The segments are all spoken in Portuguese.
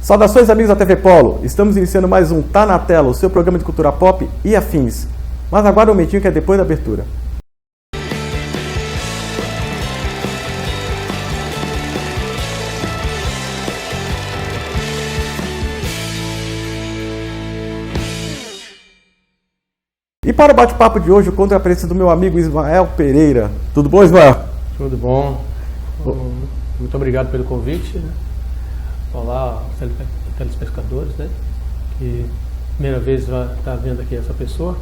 Saudações, amigos da TV Polo. Estamos iniciando mais um Tá na Tela, o seu programa de cultura pop e afins. Mas aguarda um momentinho que é depois da abertura. E para o bate-papo de hoje, eu conto a presença do meu amigo Ismael Pereira. Tudo bom, Ismael? Tudo bom. Muito obrigado pelo convite. Né? Olá, telespectadores, né? Que primeira vez vai estar vendo aqui essa pessoa.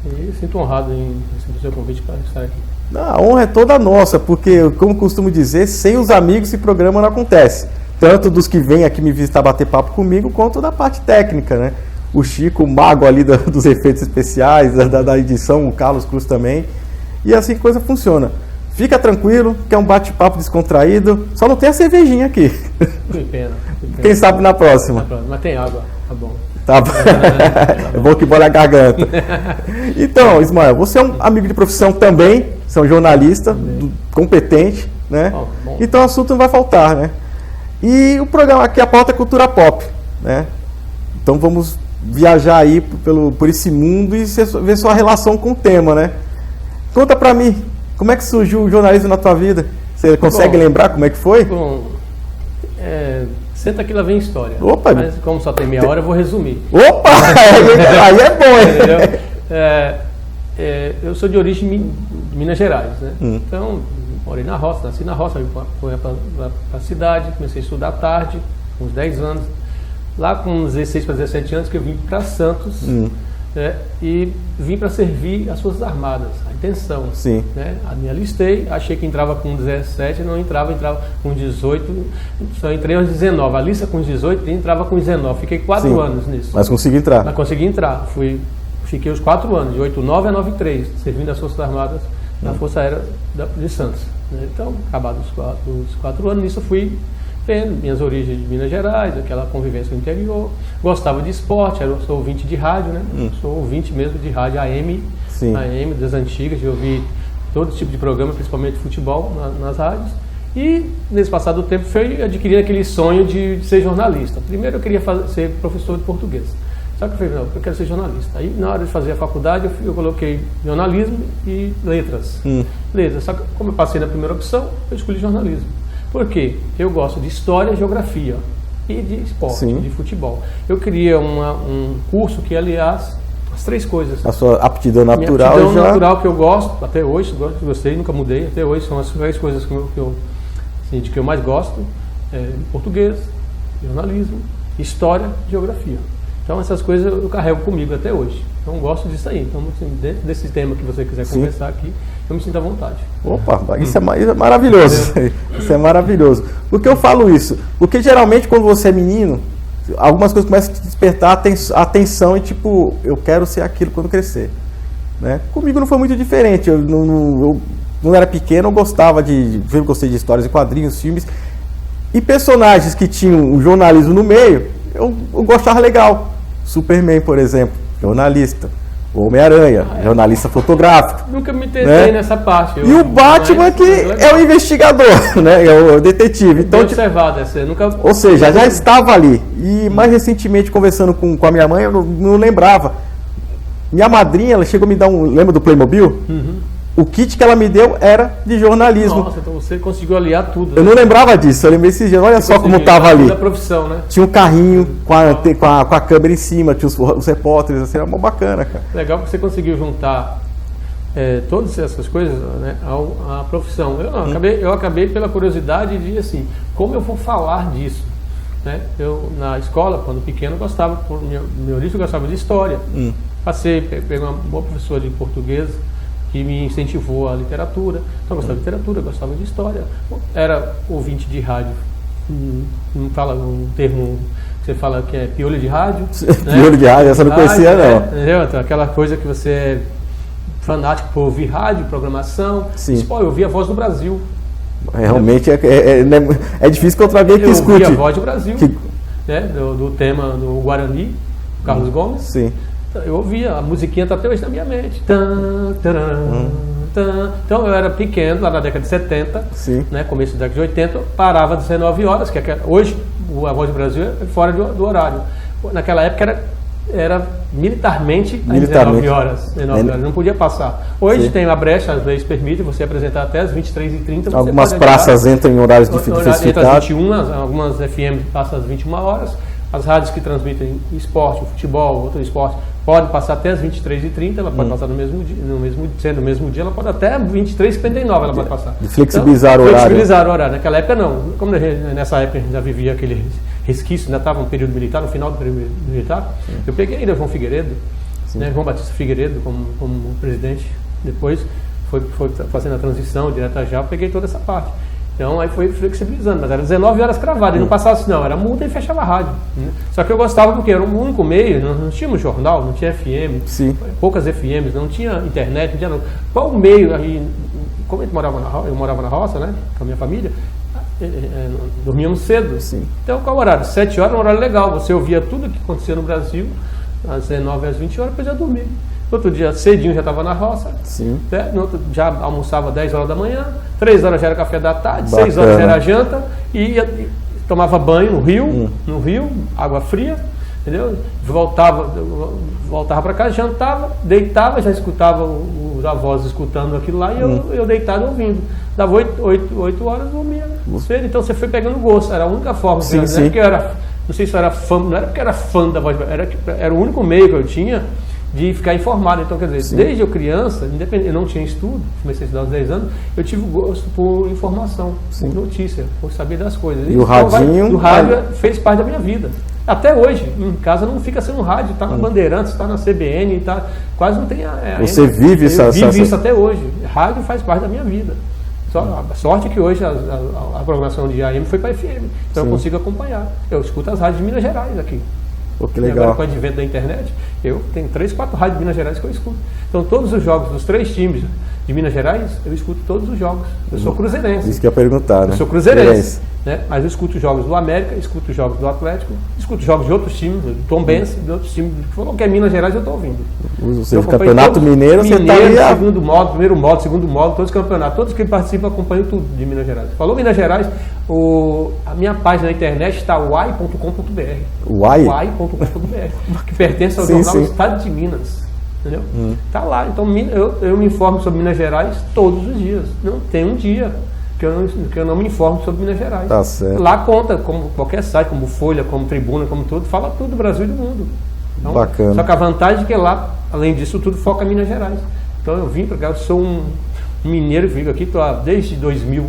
E sinto honrado em receber o seu convite para estar aqui. A honra é toda nossa, porque, como costumo dizer, sem os amigos esse programa não acontece. Tanto dos que vêm aqui me visitar bater papo comigo, quanto da parte técnica, né? O Chico, o mago ali dos efeitos especiais, da edição, o Carlos Cruz também. E assim a coisa funciona. Fica tranquilo, que é um bate-papo descontraído. Só não tem a cervejinha aqui. Que pena. Quem sabe na próxima. Mas tem água, tá bom. Tá bom. É bom que molha a garganta. Então, Ismael, você é um amigo de profissão também. Você é um jornalista competente, né? Bom. Então o assunto não vai faltar, né? E o programa aqui, a pauta é cultura pop, né? Então vamos viajar aí por esse mundo e ver sua relação com o tema, né? Conta pra mim, como é que surgiu o jornalismo na tua vida? Você consegue lembrar como é que foi? Bom, senta que lá vem história. Opa! Mas como só tem meia hora, eu vou resumir. Opa! Aí é bom, hein? Eu sou de origem de Minas Gerais, né? Então, morei na roça, nasci na roça, fui para a cidade, comecei a estudar à tarde, com uns 10 anos. Lá com 16 para 17 anos que eu vim para Santos e vim para servir as Forças Armadas, a intenção. Sim. Né? Me alistei, achei que entrava com 17, não entrava com 18, só entrei aos 19. A lista com 18 e entrava com 19. Fiquei 4 anos nisso. Mas consegui entrar? Mas consegui entrar. Fiquei os 4 anos, de 89 a 93, servindo as Forças Armadas na Força Aérea de Santos. Né? Então, acabados os 4 anos, nisso eu fui vendo minhas origens de Minas Gerais, aquela convivência no interior. Gostava de esporte, eu sou ouvinte de rádio, né? Sou ouvinte mesmo de rádio AM, AM das antigas, de ouvir todo tipo de programa, principalmente futebol, nas rádios. E nesse passado tempo fui adquirindo aquele sonho de ser jornalista. Primeiro eu queria ser professor de português. Só que eu falei, não, eu quero ser jornalista. Aí na hora de fazer a faculdade eu coloquei jornalismo e letras. Letras. Só que como eu passei na primeira opção, eu escolhi jornalismo. Por quê? Eu gosto de história, geografia e de esporte, de futebol. Eu queria um curso que, aliás, as 3 coisas. A sua aptidão natural. Minha aptidão natural que eu gosto, até hoje, gostei, nunca mudei, até hoje são as 3 coisas de que eu mais gosto: português, jornalismo, história, geografia. Então essas coisas eu carrego comigo até hoje. Então gosto disso aí. Então, assim, dentro desse tema que você quiser conversar aqui, eu me sinto à vontade. Opa, isso é maravilhoso. Isso é maravilhoso. Por que eu falo isso? Porque geralmente quando você é menino, algumas coisas começam a te despertar a atenção e tipo, eu quero ser aquilo quando crescer. Né? Comigo não foi muito diferente. Eu não era pequeno, eu gostei de histórias e quadrinhos, filmes. E personagens que tinham o jornalismo no meio, eu gostava legal. Superman, por exemplo, jornalista. O Homem-Aranha, jornalista fotográfico. Nunca me tentei nessa parte. E o Batman que é o investigador, né? É o detetive. Então, observado, nunca... Ou seja, já estava ali. E mais recentemente, conversando com a minha mãe, eu não lembrava. Minha madrinha, ela chegou a me dar lembra do Playmobil? O kit que ela me deu era de jornalismo. Nossa, então você conseguiu aliar tudo. Eu não lembrava disso, eu lembrei esses dias. Olha só como estava ali. Da profissão, né? Tinha um carrinho com a câmera em cima, tinha os repórteres, assim, era mó bacana, cara. Legal que você conseguiu juntar todas essas coisas, né, à profissão. Eu acabei pela curiosidade de, assim, como eu vou falar disso? Né? Eu, na escola, quando pequeno, gostava, por meu origem, eu gostava de história. Peguei uma boa professora de português, que me incentivou a literatura. Então eu gostava de literatura, gostava de história. Era ouvinte de rádio. Não fala um termo que você fala que é piolho de rádio. Né? Piolho de rádio, essa eu não conhecia, não. Entendeu? Então, aquela coisa que você é fanático por ouvir rádio, programação. Eu ouvi a Voz do Brasil. Realmente é difícil encontrar alguém que escute. Eu ouvi a Voz do Brasil, né? do tema do Guarani, Carlos Gomes. Sim. Eu ouvia, a musiquinha está até hoje na minha mente. Então eu era pequeno, lá na década de 70, né, começo da década de 80, parava às 19 horas, que hoje a Voz do Brasil é fora do horário. Naquela época era militarmente às 19 horas, não podia passar. Hoje tem uma brecha, as leis permitem você apresentar até às 23h30. Algumas praças entram em horários diferenciados. Entre as 21, algumas FM passam às 21 horas. As rádios que transmitem esporte, futebol, outro esporte, podem passar até as 23h30, ela pode passar no mesmo dia, ela pode até 23h59 ela pode passar. De flexibilizar o horário. Flexibilizar o horário. Naquela época não. Como nessa época a gente já vivia aquele resquício, ainda estava no período militar, no final do período militar, eu peguei ainda João Figueiredo, né, João Batista Figueiredo como presidente, depois foi fazendo a transição direto já, eu peguei toda essa parte. Então aí foi flexibilizando, mas era 19 horas cravadas, e não passava assim, não, era multa e fechava a rádio. Né? Só que eu gostava porque era o único meio, não tínhamos jornal, não tinha FM, poucas FMs, não tinha internet, não tinha nada. Qual o meio aí, como eu morava na roça, né, com a minha família, dormíamos cedo. Então qual o horário? 7 horas é um horário legal, você ouvia tudo que acontecia no Brasil, às 19 às 20 horas, depois ia dormir. Outro dia, cedinho, já estava na roça. Né? No outro, já almoçava 10 horas da manhã, 3 horas já era café da tarde, 6 horas já era janta, e tomava banho no rio, água fria, entendeu? Voltava para casa, jantava, deitava, já escutava os avós escutando aquilo lá, e eu deitado ouvindo. Dava 8 horas, dormia cedo. Então você foi pegando gosto, era a única forma. Porque eu era, não sei se eu era fã, não era porque eu era fã da Voz, era o único meio que eu tinha de ficar informado. Então, quer dizer, desde eu criança, independente, eu não tinha estudo, comecei a estudar aos 10 anos, eu tive gosto por informação, por notícia, por saber das coisas. E o radinho? O rádio fez parte da minha vida. Até hoje, em casa não fica sendo rádio, está na Bandeirantes, está na CBN, quase não tem... Você vive isso até hoje. Rádio faz parte da minha vida. A sorte é que hoje a programação de AM foi para FM, então eu consigo acompanhar. Eu escuto as rádios de Minas Gerais aqui. Que legal. E agora com o advento da internet, eu tenho 3, 4 rádios de Minas Gerais que eu escuto. Então todos os jogos dos 3 times de Minas Gerais, eu escuto todos os jogos. Eu sou cruzeirense. Isso que eu ia perguntar, né? Eu sou cruzeirense, né? Mas eu escuto jogos do América, escuto jogos do Atlético, escuto jogos de outros times, do Tombense, de outros times. Falou que é Minas Gerais, eu estou ouvindo. Ou seja, o Campeonato Mineiro, você está aí... Segundo modo, primeiro modo, segundo modo, todos os campeonatos, todos que participam acompanham tudo de Minas Gerais. Falou Minas Gerais, a minha página na internet está uai.com.br. Uai.com.br, que pertence ao jornal Estado de Minas. Entendeu? Tá lá. Então eu me informo sobre Minas Gerais todos os dias. Não tem um dia que eu não me informo sobre Minas Gerais. Tá certo. Lá conta, como qualquer site, como Folha, como Tribuna, como tudo, fala tudo do Brasil e do mundo. Então, bacana. Só que a vantagem é que lá, além disso tudo, foca em Minas Gerais. Então eu vim para cá, eu sou um mineiro, vivo aqui, estou desde 2000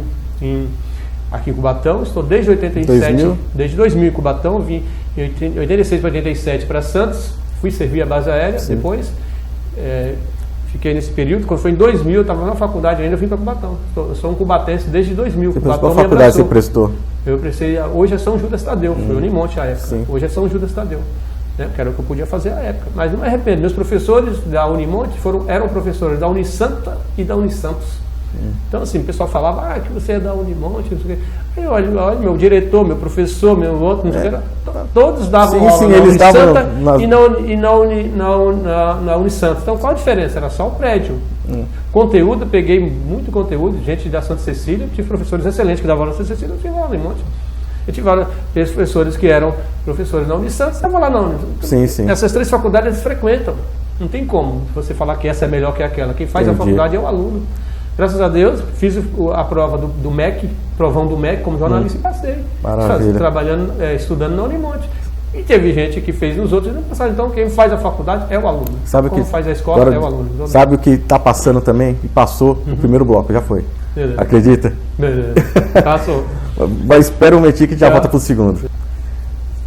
aqui em Cubatão, estou desde 87, desde 2000 em Cubatão, eu vim em 86 para 87 para Santos, fui servir a base aérea, depois fiquei nesse período. Quando foi em 2000, eu estava na faculdade ainda, eu vim para Cubatão. Eu sou um cubatense desde 2000. Qual faculdade você prestou? Eu prestei, hoje é São Judas Tadeu, foi Unimonte à época. Hoje é São Judas Tadeu, né, que era o que eu podia fazer à época. Mas não me arrependo, meus professores da Unimonte eram professores da Unisanta e da Unisantos. Então assim, o pessoal falava, que você é da Unimonte, não sei o quê. Aí olha, meu diretor, meu professor, meu outro, não sei o quê, todos davam aula na Unisanta e na Unisantos. Então qual a diferença? Era só o prédio. Conteúdo, eu peguei muito conteúdo, gente da Santa Cecília, tive professores excelentes que davam aula na Santa Cecília, eu tive aula em Monte. Eu tive professores que eram professores na Unisantos, estavam lá na Unisantos. Essas 3 faculdades eles frequentam. Não tem como você falar que essa é melhor que aquela. Quem faz a faculdade é o aluno. Graças a Deus, fiz a prova do MEC, provão do MEC como jornalista e passei. Maravilha. Trabalhando, estudando na Unimonte. E teve gente que fez nos outros e não passaram. Então, quem faz a faculdade é o aluno. Como faz a escola agora, é o aluno. Sabe o que está passando também? E passou no primeiro bloco, já foi. Beleza. Acredita? Beleza. Passou. Mas espera um momentinho que já volta para o segundo.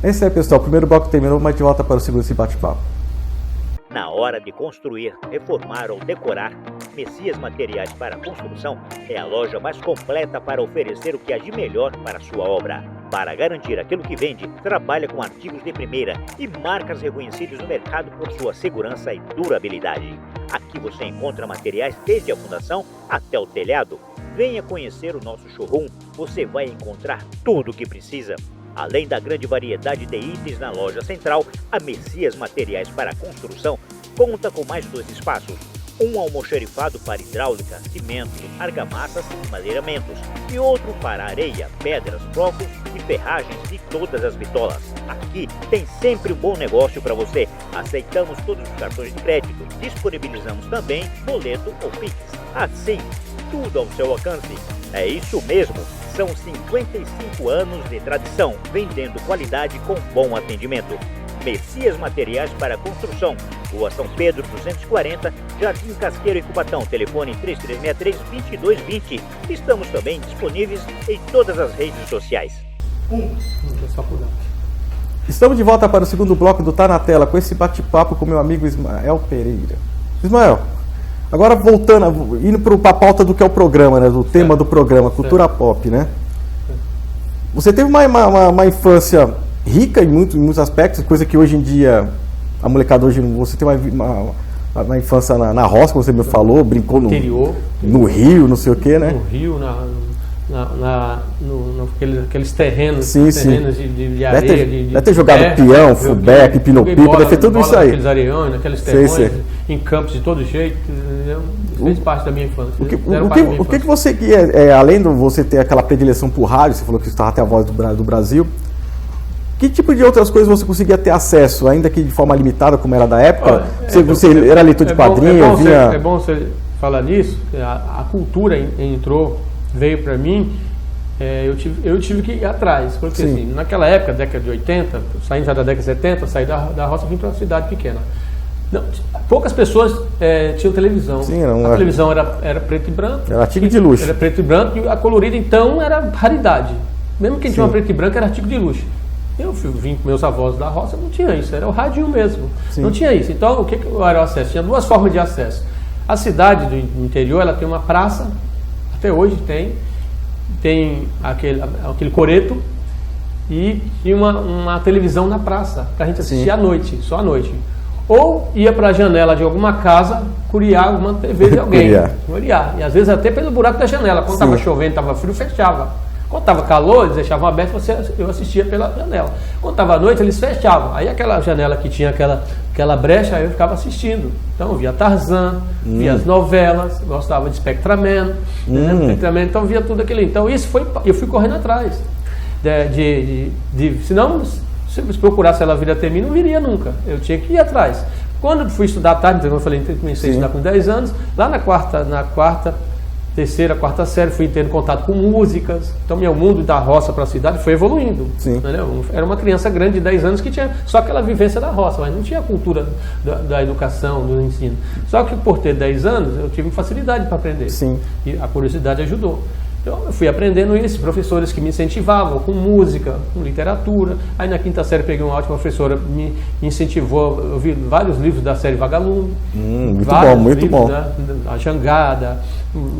É isso aí, pessoal. O primeiro bloco terminou, mas de volta para o segundo esse bate-papo. Na hora de construir, reformar ou decorar, Messias Materiais para Construção é a loja mais completa para oferecer o que há de melhor para a sua obra. Para garantir aquilo que vende, trabalha com artigos de primeira e marcas reconhecidas no mercado por sua segurança e durabilidade. Aqui você encontra materiais desde a fundação até o telhado. Venha conhecer o nosso showroom, você vai encontrar tudo o que precisa. Além da grande variedade de itens na loja central, a Messias Materiais para Construção conta com mais 2 espaços. Um almoxarifado para hidráulica, cimento, argamassas e madeiramentos. E outro para areia, pedras, blocos e ferragens e todas as bitolas. Aqui tem sempre um bom negócio para você. Aceitamos todos os cartões de crédito. Disponibilizamos também boleto ou Pix. Assim, tudo ao seu alcance. É isso mesmo. São 55 anos de tradição, vendendo qualidade com bom atendimento. Messias Materiais para Construção, Rua São Pedro 240, Jardim Casqueiro em Cubatão, telefone 3363-2220. Estamos também disponíveis em todas as redes sociais. Estamos de volta para o segundo bloco do Tá na Tela, com esse bate-papo com meu amigo Ismael Pereira. Ismael, agora voltando, indo para a pauta do que é o programa, né, do tema do programa, cultura pop, né? Você teve uma infância rica em muitos aspectos, coisa que hoje em dia, a molecada hoje, você tem uma infância na roça, como você me falou, brincou no rio, não sei o que, né? No rio, aqueles terrenos, sim. de areia. Deve ter jogado peão, fubeque, pinopipo, deve ter tudo isso aí. Aqueles areiões, aqueles terrenos, em campos de todo jeito, fez parte da minha infância. O que você, além de você ter aquela predileção por rádio, você falou que estava até a Voz do Brasil, que tipo de outras coisas você conseguia ter acesso, ainda que de forma limitada, como era da época? Você era leitor de quadrinhos? É bom você falar nisso, a cultura veio para mim, eu tive que ir atrás, porque assim, naquela época, década de 80, saindo já da década de 70, saí da roça e vim para uma cidade pequena. Não, poucas pessoas tinham televisão. Sim, a televisão era preto e branco. Era artigo de luxo. Era preto e branco, e a colorida então era raridade. Mesmo quem tinha uma preto e branco era artigo de luxo. Eu vim com meus avós da roça, não tinha isso, era o radinho mesmo. Sim. Não tinha isso. Então, o que era o acesso? Tinha duas formas de acesso. A cidade do interior, ela tem uma praça, até hoje tem aquele coreto, e tinha uma televisão na praça, para a gente assistir à noite, só à noite. Ou ia para a janela de alguma casa, curiar alguma TV de alguém. Curiar. E às vezes até pelo buraco da janela. Quando estava chovendo, estava frio, fechava. Quando estava calor, eles deixavam aberto, eu assistia pela janela. Quando estava à noite, eles fechavam. Aí aquela janela que tinha aquela brecha, aí eu ficava assistindo. Então eu via Tarzan, via as novelas, gostava de Spectraman, então via tudo aquilo. Então eu fui correndo atrás. Senão, se eu procurasse ela vir até mim, não viria nunca. Eu tinha que ir atrás. Quando eu fui estudar à tarde, então eu falei, comecei a estudar com 10 anos, lá na terceira, quarta série, fui tendo contato com músicas. Então, meu mundo da roça para a cidade foi evoluindo. Entendeu? Era uma criança grande de 10 anos que tinha só aquela vivência da roça, mas não tinha a cultura da educação, do ensino. Só que por ter 10 anos, eu tive facilidade para aprender. E a curiosidade ajudou. Então, eu fui aprendendo isso, professores que me incentivavam com música, com literatura. Aí, na quinta série, peguei uma ótima professora, me incentivou. Eu vi vários livros da série Vagalume. Muito bom. A Jangada,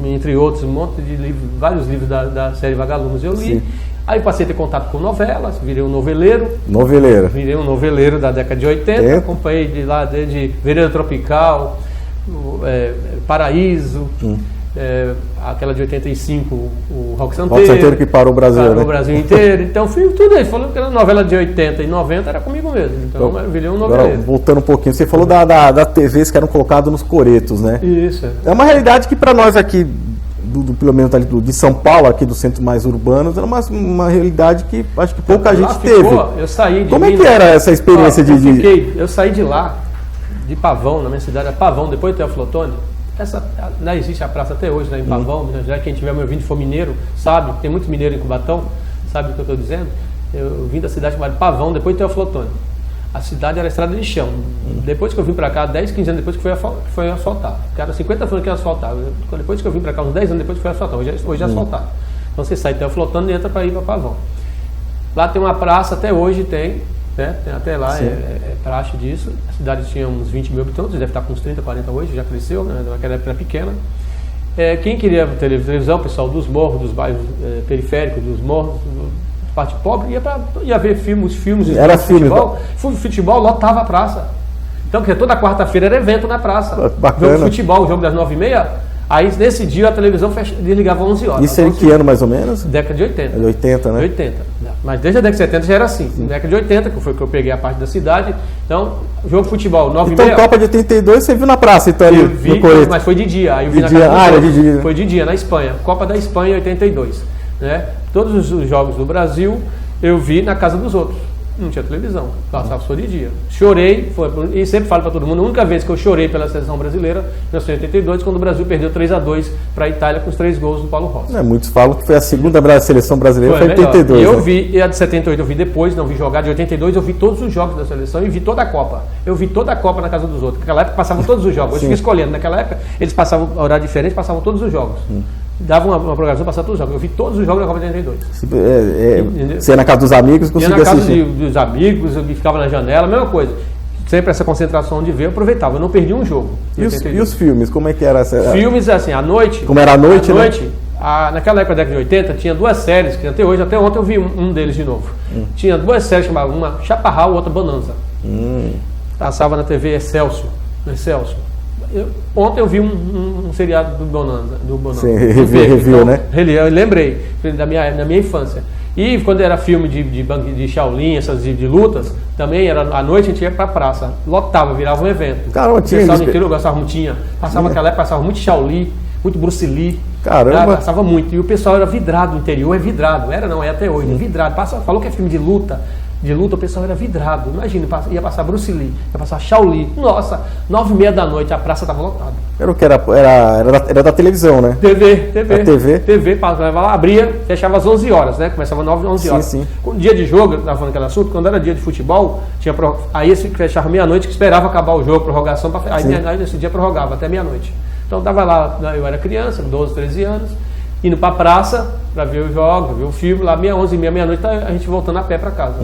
entre outros, um monte de livros, vários livros da série Vagalumes eu li. Aí passei a ter contato com novelas, virei um noveleiro. Virei um noveleiro da década de 80, acompanhei de lá desde Vereda Tropical, Paraíso, aquela de 85, o Rock Santeiro que parou o Brasil, o Brasil inteiro. Então fui tudo aí, falando que a novela de 80 e 90 era comigo mesmo. Então eu virei um noveleiro. Agora, voltando um pouquinho, você falou da TVs que eram colocadas nos coretos, né? Isso. É uma realidade que para nós aqui, pelo menos ali de São Paulo, aqui do centro mais urbano, era uma realidade que acho que pouca gente teve. Eu saí de Como é que era essa experiência Eu saí de lá, de Pavão, na minha cidade, é Pavão, depois de Teoflotone. Não existe a praça até hoje, em Pavão, Minas Gerais. Quem tiver me ouvindo for mineiro, sabe, tem muito mineiro em Cubatão, sabe o que eu estou dizendo? Eu vim da cidade chamada Pavão, depois de Teoflotone. A cidade era estrada de chão. Depois que eu vim para cá, 10, 15 anos depois que foi asfaltado. Cara, 50 anos que era asfaltado. Depois que eu vim para cá, uns 10 anos depois que foi asfaltado. Hoje é asfaltado. Então você sai de Teoflotone e entra para ir para Pavão. Lá tem uma praça, até hoje tem até lá, é praxe disso. A cidade tinha uns 20 mil habitantes, deve estar com uns 30, 40 hoje, já cresceu, né? Naquela época era pequena. Quem queria televisão, o pessoal dos morros, dos bairros periféricos, dos morros, parte pobre, ia ver filmes era de futebol. Futebol lotava a praça. Então, porque toda quarta-feira era evento na praça. Bacana. Jogo de futebol, o jogo das 9h30, Aí nesse dia a televisão desligava 11 horas. Isso em que ano mais ou menos? Década de 80. É de 80, né? 80. Mas desde a década de 70 já era assim. Década de 80, que foi que eu peguei a parte da cidade. Então, jogo de futebol, 9h30. Então, Copa de 82 você viu na praça, então, ali eu vi, no Corinthians. mas foi de dia. Aí eu vi de na dia. casa dos Era outros. de dia. Foi de dia, na Espanha. Copa da Espanha 82. Né? Todos os jogos do Brasil eu vi na casa dos outros. Não tinha televisão, passava só de dia. Chorei, e sempre falo para todo mundo, a única vez que eu chorei pela seleção brasileira, em 1982, quando o Brasil perdeu 3-2 para a Itália com os 3 gols do Paulo Rossi. Muitos falam que foi a segunda seleção brasileira, foi 82. E eu vi, e a de 78 eu vi depois, não vi jogar, de 82 eu vi todos os jogos da seleção e vi toda a Copa. Eu vi toda a Copa na casa dos outros. Naquela época passavam todos os jogos, eu fiquei escolhendo. Naquela época eles passavam horário diferente, passavam todos os jogos. Davam uma programação, passava todos os jogos. Eu vi todos os jogos da Copa de 82. Você ia na casa dos amigos, conseguia assistir? Ia na casa dos amigos, eu ficava na janela, a mesma coisa. Sempre essa concentração de ver, eu aproveitava. Eu não perdi um jogo. E os filmes, como é que era? Filmes, assim, à noite... Como era à noite, né? Naquela época da década de 80, tinha 2 séries, que até hoje, até ontem eu vi um deles de novo. Tinha 2 séries, chamavam uma Chaparral, outra Bonanza. Passava na TV Excelsior. Ontem eu vi um seriado do Bonanza. Sim, reviu, né? Eu lembrei da minha infância. E quando era filme de Shaolin, essas de lutas, também era à noite a gente ia pra praça. Lotava, virava um evento. Caramba, tinha. O pessoal inteiro gostava muito. Passava naquela época, passava muito Shaolin, muito Bruce Lee. Caramba. Passava muito. E o pessoal era vidrado, o interior é vidrado. É até hoje, é vidrado. Falou que é filme de luta, o pessoal era vidrado. Imagina, ia passar Bruce Lee, ia passar Shaolin. Nossa, 9h30 da noite, a praça estava lotada. Era o que era da televisão, né? TV, passava lá, abria, fechava às 11 horas, né? Começava às 9, 11 horas. Sim. Com dia de jogo, eu estava falando aquele assunto, quando era dia de futebol, aí esse que fechava meia-noite, que esperava acabar o jogo, prorrogação, aí nesse dia prorrogava até meia-noite. Então eu estava lá, eu era criança, 12, 13 anos, indo para a praça para ver os jogos, ver o filme, lá 11h30, meia-noite, a gente voltando a pé para casa.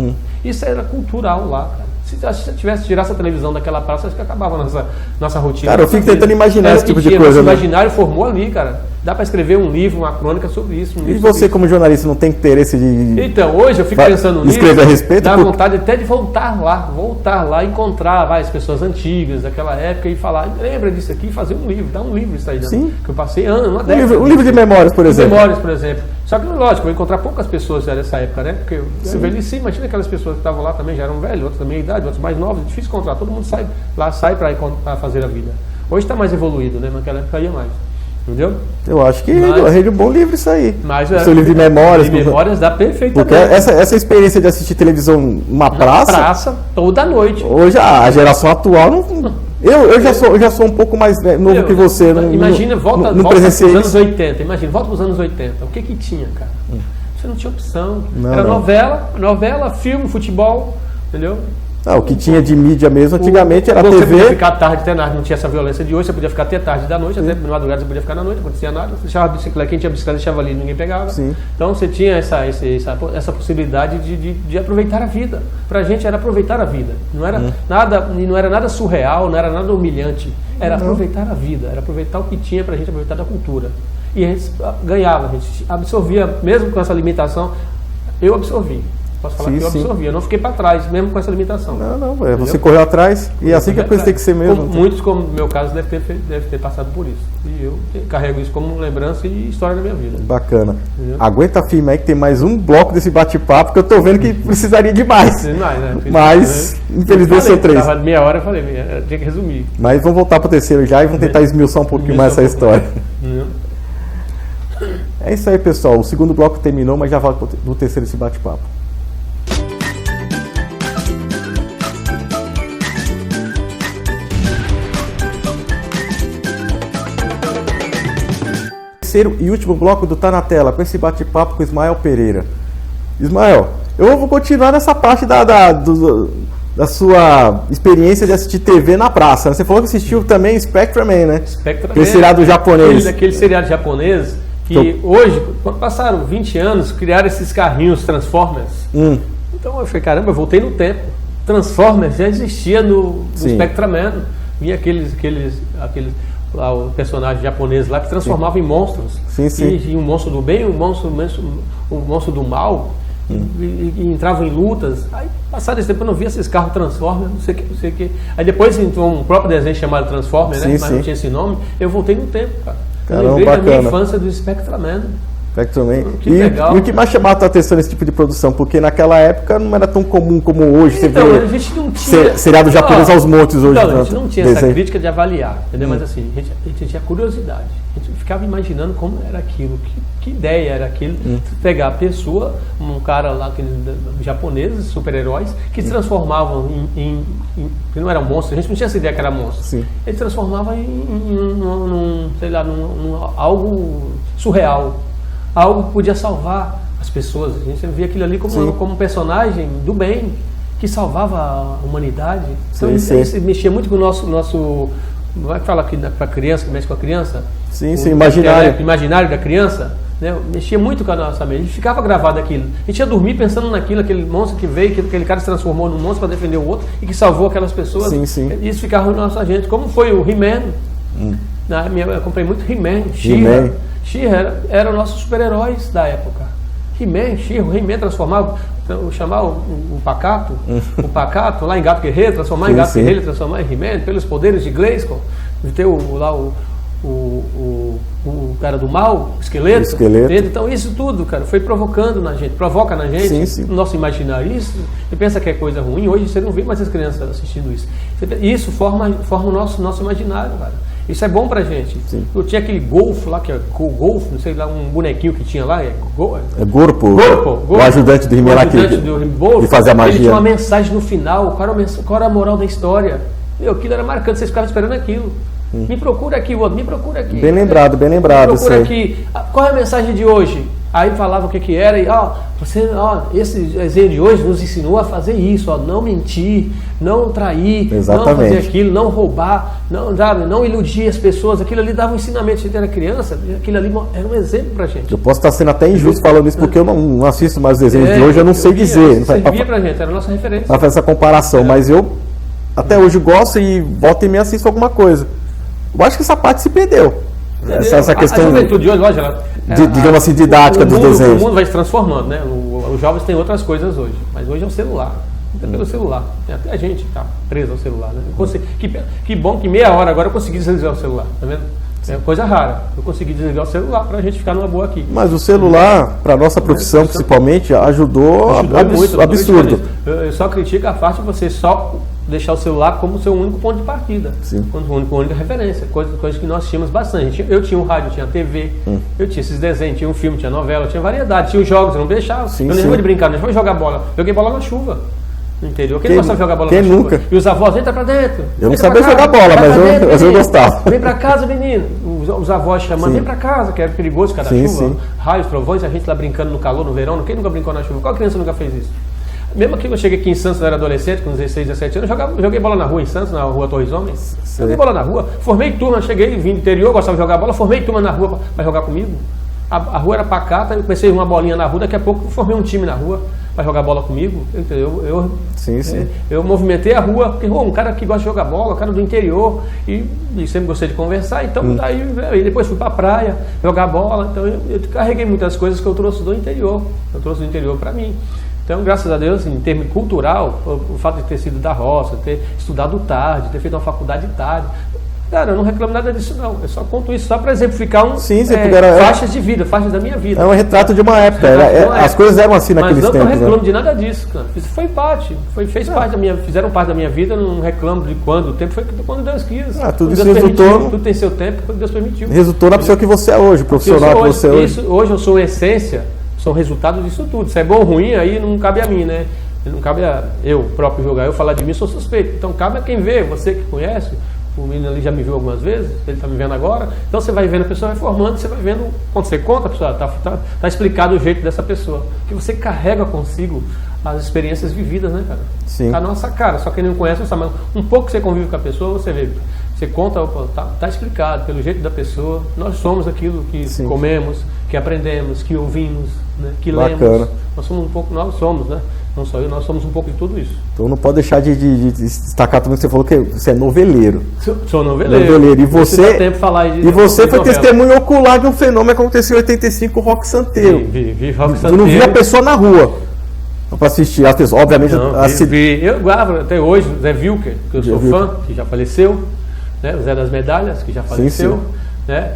Isso era cultural lá, cara. Se tivesse tirasse a televisão daquela praça, acho que acabava a nossa rotina. Cara, eu fico tentando imaginar esse tipo de coisa. O imaginário formou ali, cara. Dá para escrever um livro, uma crônica sobre isso. E você, como jornalista, não tem interesse de... Então, hoje eu fico pensando nisso. Escrever a respeito? Dá vontade até de voltar lá, encontrar as pessoas antigas daquela época e falar, lembra disso aqui, fazer um livro, dar um livro isso aí. Sim. Que eu passei anos, uma década. Um livro de memórias, por exemplo. Só que, lógico, eu vou encontrar poucas pessoas dessa época, né? Porque eu envelheci, imagina aquelas pessoas que estavam lá também, já eram velhos, outros da minha idade, outros mais novos, é difícil encontrar, todo mundo sai para fazer a vida. Hoje está mais evoluído, né? Naquela época ia mais. Entendeu? Eu acho que rende um bom livro isso aí. Mas seu livro de memórias. De memórias dá perfeitamente. Porque essa experiência de assistir televisão numa praça. Praça, toda noite. Hoje a geração atual não. Eu já sou um pouco mais novo que você. Imagina, volta para os anos 80. Imagina, volta para os anos 80. O que tinha, cara? Você não tinha opção. Era novela, filme, futebol, entendeu? O que tinha de mídia mesmo antigamente era você TV. Você podia ficar tarde até tarde, não tinha essa violência de hoje, você podia ficar até tarde da noite, até de madrugada você podia ficar na noite, não acontecia nada, você deixava a bicicleta, quem tinha bicicleta deixava ali, ninguém pegava. Sim. Então você tinha essa possibilidade de aproveitar a vida. Pra gente era aproveitar a vida. Não era nada surreal, não era nada humilhante. Era aproveitar a vida, era aproveitar o que tinha pra gente aproveitar da cultura. E a gente ganhava, a gente absorvia, mesmo com essa limitação, eu absorvi. Posso falar que eu absorvi, eu não fiquei para trás, mesmo com essa limitação. Você correu atrás e assim que a coisa tem que ser mesmo. Muitos, como no meu caso, devem ter passado por isso. E eu carrego isso como lembrança e história da minha vida. Bacana. Entendeu? Aguenta firme aí que tem mais um bloco desse bate-papo que eu tô vendo que precisaria de mais. Né? Mas, infelizmente, são 3. Estava meia hora, eu falei, tinha que resumir. Mas vamos voltar para o terceiro já e vamos tentar esmiuçar um pouquinho mais essa história. É isso aí, pessoal. O segundo bloco terminou, mas já volto no terceiro esse bate-papo. Terceiro e último bloco do Tá na Tela, com esse bate-papo com Ismael Pereira. Ismael, eu vou continuar nessa parte da sua experiência de assistir TV na praça. Você falou que assistiu também Spectrum Man, né? Spectrum Man. Aquele seriado japonês. Aquele seriado japonês que hoje, quando passaram 20 anos, criaram esses carrinhos Transformers. Então eu falei, caramba, eu voltei no tempo. Transformers já existia no Spectrum Man. Vinha aqueles lá, o personagem japonês lá que transformava em monstros. E um monstro do bem, um monstro do mal. E entravam em lutas. Aí, passado esse tempo, eu não via esses carros Transformers, não sei o que. Aí depois entrou um próprio desenho chamado Transformers, né? Mas não tinha esse nome. Eu voltei no tempo, cara. Caramba, eu lembrei da minha bacana. infância do Spectraman. Também. Que legal. E o que mais chamava a tua atenção nesse tipo de produção? Porque naquela época não era tão comum como hoje. Então, você vê a gente não tinha... seriado japonês aos montes hoje. Então, a gente não tinha essa desenho. crítica de avaliar, entendeu? Mas assim, a gente tinha curiosidade. A gente ficava imaginando como era aquilo, que ideia era aquilo. Pegar a pessoa, um cara lá, aqueles japoneses, super-heróis, que se transformavam que não eram monstros, a gente não tinha essa ideia que era monstro. Sim. Ele transformava sei lá, algo surreal. Algo que podia salvar as pessoas. A gente via aquilo ali como um personagem do bem, que salvava a humanidade. Então isso mexia muito com o nosso não é que fala que para criança, que mexe com a criança? Sim, imaginário. O imaginário da criança, né? Mexia muito com a nossa mente. A gente ficava gravado aquilo. A gente ia dormir pensando naquilo, aquele monstro que veio, aquele cara se transformou num monstro para defender o outro e que salvou aquelas pessoas. Sim. Isso ficava na nossa gente. Como foi o He-Man? Eu comprei muito He-Man, She-Ra era os nossos super-heróis da época. He-Man, She-Ra, o He-Man transformava, chamar o Pacato, o Pacato lá em Gato Guerreiro, transformar em Gato Guerreiro, transformar em He-Man, pelos poderes de Grayskull, de ter o cara do mal, o esqueleto. Então isso tudo, cara, foi provocando na gente, provoca na gente, o nosso imaginário. Isso, você pensa que é coisa ruim, hoje você não vê mais as crianças assistindo isso. Isso forma o nosso imaginário, cara. Isso é bom pra gente. Sim. Eu tinha aquele Golfo lá, que é Golfo, não sei lá, um bonequinho que tinha lá. Gorpo, o ajudante do He-Man lá que fazia a magia. Ele tinha uma mensagem no final. Qual era a moral da história? Aquilo era marcante, vocês ficavam esperando aquilo. Me procura aqui, o outro, me procura aqui. Bem lembrado. Me procura aqui. Qual é a mensagem de hoje? Aí falava o que era, e esse desenho de hoje nos ensinou a fazer isso, não mentir, não trair, não fazer aquilo, não roubar, não iludir as pessoas. Aquilo ali dava um ensinamento. A gente era criança, aquilo ali era um exemplo pra gente. Eu posso estar sendo até injusto falando isso, porque eu não assisto mais desenhos de hoje, eu não sei dizer. Servia pra gente, era a nossa referência. Pra fazer essa comparação, mas eu até hoje gosto e volta e meia assisto alguma coisa. Eu acho que essa parte se perdeu. Essa questão a juventude de hoje, lógico, digamos assim, didática dos desenhos. O mundo vai se transformando, né? Os jovens têm outras coisas hoje, mas hoje é o celular. Pelo celular. Até a gente está preso ao celular. Né? Que bom que meia hora agora eu consegui desligar o celular, tá vendo? É coisa rara. Eu consegui desligar o celular para a gente ficar numa boa aqui. Mas o celular, para a nossa profissão principalmente, ajudou muito, absurdo. Eu só critico a parte de você só deixar o celular como seu único ponto de partida, como única referência, coisa que nós tínhamos bastante. Eu tinha um rádio, tinha TV, eu tinha esses desenhos, tinha um filme, tinha novela, tinha variedade, tinha os jogos, eu não deixava. Eu não lembro de brincar, não deixava jogar bola. Joguei bola na chuva. Entendeu? Quem gostava de jogar bola na chuva? Nunca? E os avós, entra pra dentro. Eu não sabia jogar bola, mas eu gostava. Vem pra casa, menino. Os avós chamando, vem pra casa, que era perigoso, cada chuva. Raios, trovões, a gente lá brincando no calor, no verão. Quem nunca brincou na chuva? Qual criança nunca fez isso? Mesmo que eu cheguei aqui em Santos, eu era adolescente, com 16, 17 anos, eu joguei bola na rua em Santos, na rua Torres Homens. Joguei bola na rua, formei turma, cheguei, vim do interior, gostava de jogar bola, formei turma na rua para jogar comigo. A rua era pacata, eu comecei uma bolinha na rua, daqui a pouco eu formei um time na rua para jogar bola comigo. Eu movimentei a rua, porque um cara que gosta de jogar bola, um cara do interior, e sempre gostei de conversar, então aí depois fui para a praia jogar bola, então eu carreguei muitas coisas que eu trouxe do interior, para mim. Então, graças a Deus, em termos cultural, o fato de ter sido da roça, ter estudado tarde, ter feito uma faculdade tarde, cara, eu não reclamo nada disso não. Eu só conto isso só para exemplificar faixas de vida, faixas da minha vida. É um retrato de uma época. As coisas eram assim naqueles tempos. Mas não reclamo de nada disso, cara. Isso foi parte. Fizeram parte da minha vida, não reclamo de quando. O tempo foi quando Deus quis. Tudo isso resultou. Tudo tem seu tempo, quando Deus permitiu. Resultou na pessoa que você é hoje, profissional que você é hoje. Hoje eu sou essência, sou resultado disso tudo. Se é bom ou ruim, aí não cabe a mim, né? Não cabe a eu próprio jogar. Eu falar de mim, sou suspeito. Então cabe a quem vê, você que conhece. O menino ali já me viu algumas vezes, ele está me vendo agora. Então você vai vendo a pessoa, vai formando, você vai vendo, quando você conta a pessoa, tá explicado o jeito dessa pessoa. Porque você carrega consigo as experiências vividas, né, cara? Sim. Tá na nossa cara, só quem não conhece não sabe. Mas um pouco que você convive com a pessoa, você vê. Você conta, tá explicado pelo jeito da pessoa. Nós somos aquilo que comemos, que aprendemos, que ouvimos, né, que lemos. Nós somos um pouco, nós somos, né? Não só eu, nós somos um pouco de tudo isso. Então não pode deixar de destacar também que você falou que você é noveleiro. Sou noveleiro. E você, foi foi testemunho ocular de um fenômeno que aconteceu em 85 com o Rock Santeiro. Vi Rock Santeiro. Tu não via a pessoa na rua para assistir. As pessoas, obviamente... Eu guardo até hoje o Zé Wilker, que eu sou fã, que já faleceu. Né? O Zé das Medalhas, que já faleceu. Né?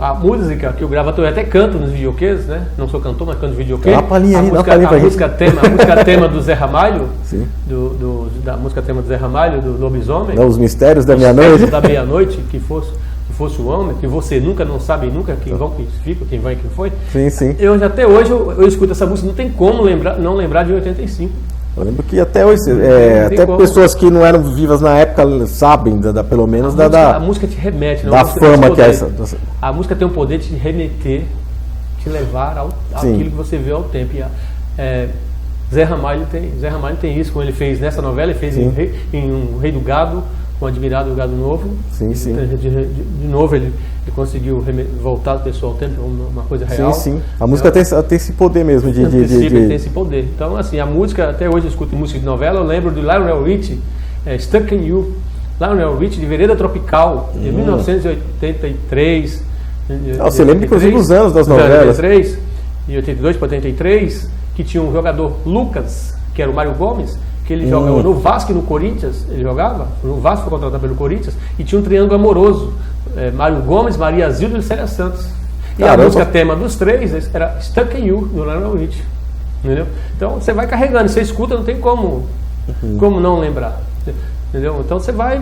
A música que eu gravo, eu até canto nos videoquês, né? Não sou cantor, mas canto no videoquê. Dá uma palhinha aí, A música tema do Zé Ramalho, Sim. Da música tema do Zé Ramalho, do Lobisomem. Não, os mistérios da meia-noite. Da meia-noite, que fosse o homem, que você nunca não sabe nunca quem vão, quem fica, quem vai e quem foi. Sim, sim. Até hoje eu escuto essa música, não tem como não lembrar de 85. Eu lembro que até hoje, até como. Pessoas que não eram vivas na época sabem, pelo menos, a música te remete. Da fama que é essa. A música tem o poder de te remeter, te levar àquilo que você vê ao tempo. Zé Ramalho tem isso, como ele fez nessa novela, ele fez em Um Rei do Gado, com Admirado do Gado Novo. Sim, sim. De novo ele conseguiu voltar o pessoal ao tempo, uma coisa real. Sim, sim. A música tem esse poder mesmo tem esse poder. Então, assim, a música, até hoje eu escuto música de novela, eu lembro do Lionel Richie, Stuck in You. Lionel Richie, de Vereda Tropical, de 1983. Você lembra, inclusive, dos anos das novelas. De 82 para 83, que tinha um jogador, Lucas, que era o Mário Gomes, que ele jogava no Vasco e no Corinthians, ele jogava, no Vasco foi contratado pelo Corinthians, e tinha um triângulo amoroso, Mário Gomes, Maria Zilda e Célia Santos. E a música tema dos três era Stuck in You, do Lionel Richie. Entendeu? Então você vai carregando, você escuta, não tem como não lembrar. Entendeu? Então você vai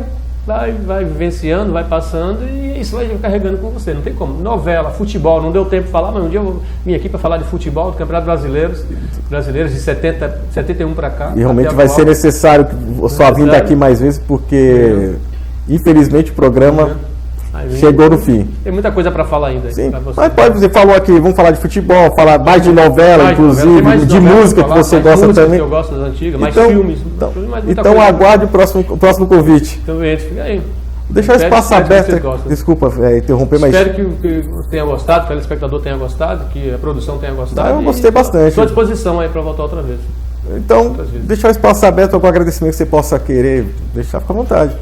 vivenciando, vai passando e isso vai carregando com você, não tem como. Novela, futebol, não deu tempo de falar, mas um dia eu vim aqui para falar de futebol, do Campeonato Brasileiros de 71 para cá. E realmente vai ser necessário sua vinda aqui mais vezes, porque infelizmente o programa chegou no fim. Tem muita coisa para falar ainda. Sim, mas você falou aqui, vamos falar de futebol, falar mais de novela, inclusive, de música que você gosta também. Eu gosto das antigas, mais filmes. Então aguarde o próximo convite. Então, fica aí. Deixar o espaço aberto. Desculpa interromper, mas. Espero que tenha gostado, que o telespectador tenha gostado, que a produção tenha gostado. Eu gostei bastante. Estou à disposição aí para voltar outra vez. Então, deixar o espaço aberto com o agradecimento que você possa querer deixar, fica à vontade.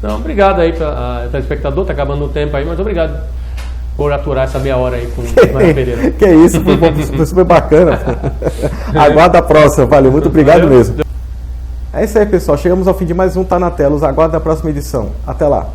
Não, obrigado aí para o telespectador, tá acabando o tempo aí, mas obrigado por aturar essa meia hora aí com o Mário Pereira. Que isso, foi super bacana. Aguarda a próxima, valeu, muito obrigado mesmo. É isso aí, pessoal, chegamos ao fim de mais um Tá na Tela, aguarda a próxima edição. Até lá.